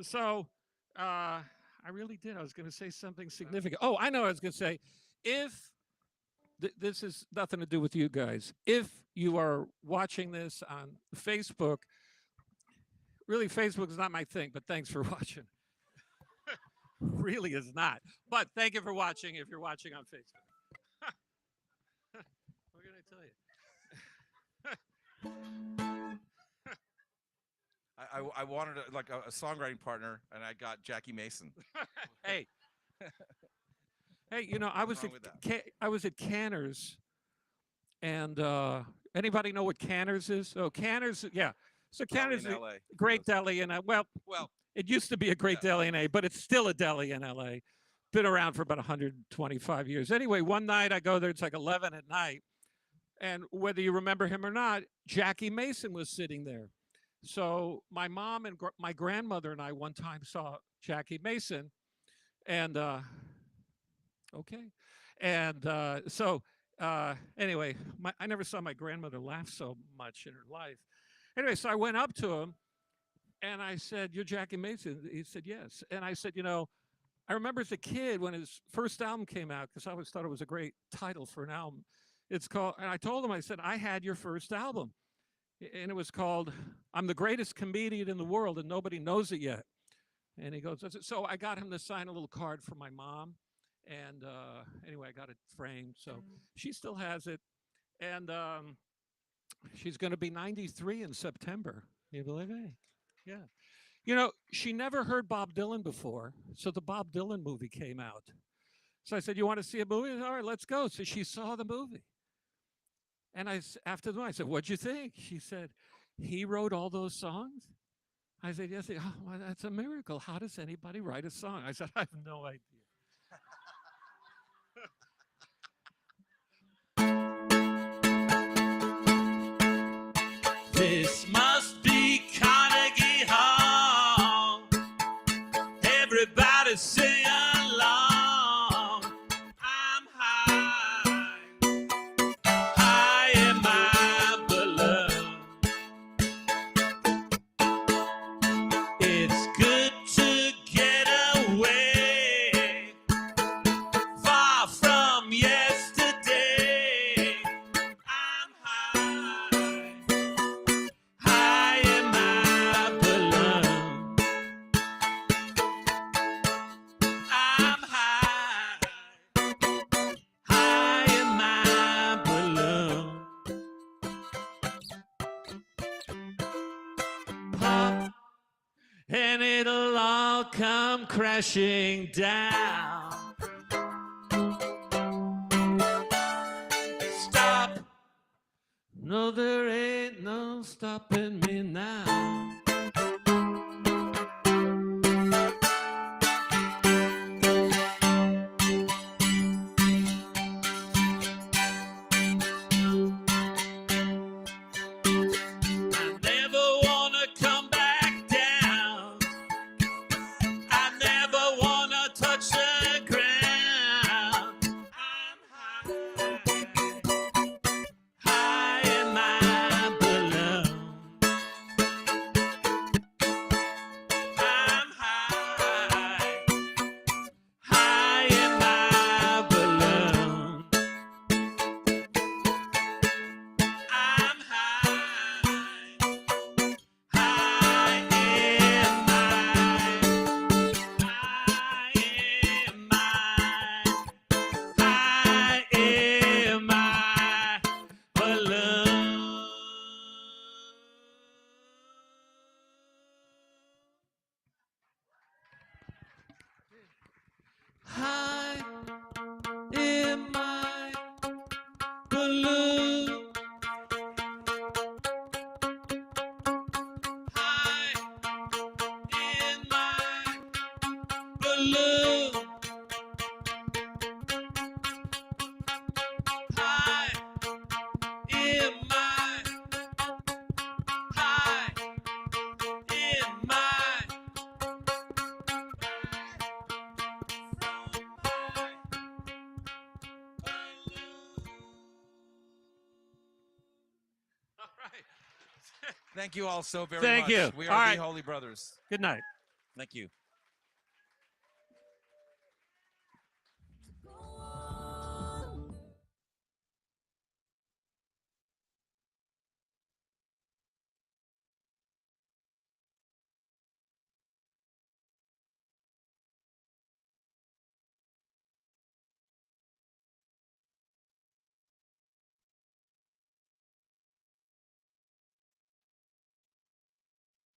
So I really did. I was going to say something significant. Oh, I know what I was going to say. If this is nothing to do with you guys, if you are watching this on Facebook, really Facebook is not my thing, but thanks for watching. Really is not. But thank you for watching if you're watching on Facebook. What can I tell you? I wanted a songwriting partner, and I got Jackie Mason. Hey, you know, I was at Canner's, and anybody know what Canner's is? Oh, Canner's, yeah. So Canner's is a great deli, and well, it used to be a great deli in LA, but it's still a deli in LA. Been around for about 125 years. Anyway, one night I go there, it's like 11 at night. And whether you remember him or not, Jackie Mason was sitting there. So my mom and my grandmother and I one time saw Jackie Mason. And, okay. And anyway, I never saw my grandmother laugh so much in her life. Anyway, so I went up to him. And I said, "You're Jackie Mason?" He said, "Yes." And I said, "You know, I remember as a kid when his first album came out, because I always thought it was a great title for an album. It's called," and I told him, I said, "I had your first album. And it was called, I'm the Greatest Comedian in the World, and nobody knows it yet." And he goes, so I got him to sign a little card for my mom. And anyway, I got it framed. So she still has it. And she's going to be 93 in September. You believe it? Yeah. You know, she never heard Bob Dylan before. So the Bob Dylan movie came out. So I said, "You want to see a movie?" "All right, let's go." So she saw the movie. And after the movie, I said, "What'd you think?" She said, "He wrote all those songs?" I said, "Yes." "Oh, well, that's a miracle. How does anybody write a song?" I said, "I have no idea." This must be Carnegie Hall. Everybody sing along. I'm high, high in my balloon. It's good to get away, far from yesterday. I'm high, high in my balloon. I'm high, high in my balloon. Pop, and it'll all come crashing down. Stop, no, there ain't no stopping me now. I never wanna come back down. I never wanna touch the ground. I'm high in my balloon. I'm high in my balloon. I'm high in my balloon. High in my balloon. High in my balloon. Thank you all so very Thank much. you. We All are right. the Holy Brothers. Good night. Thank you.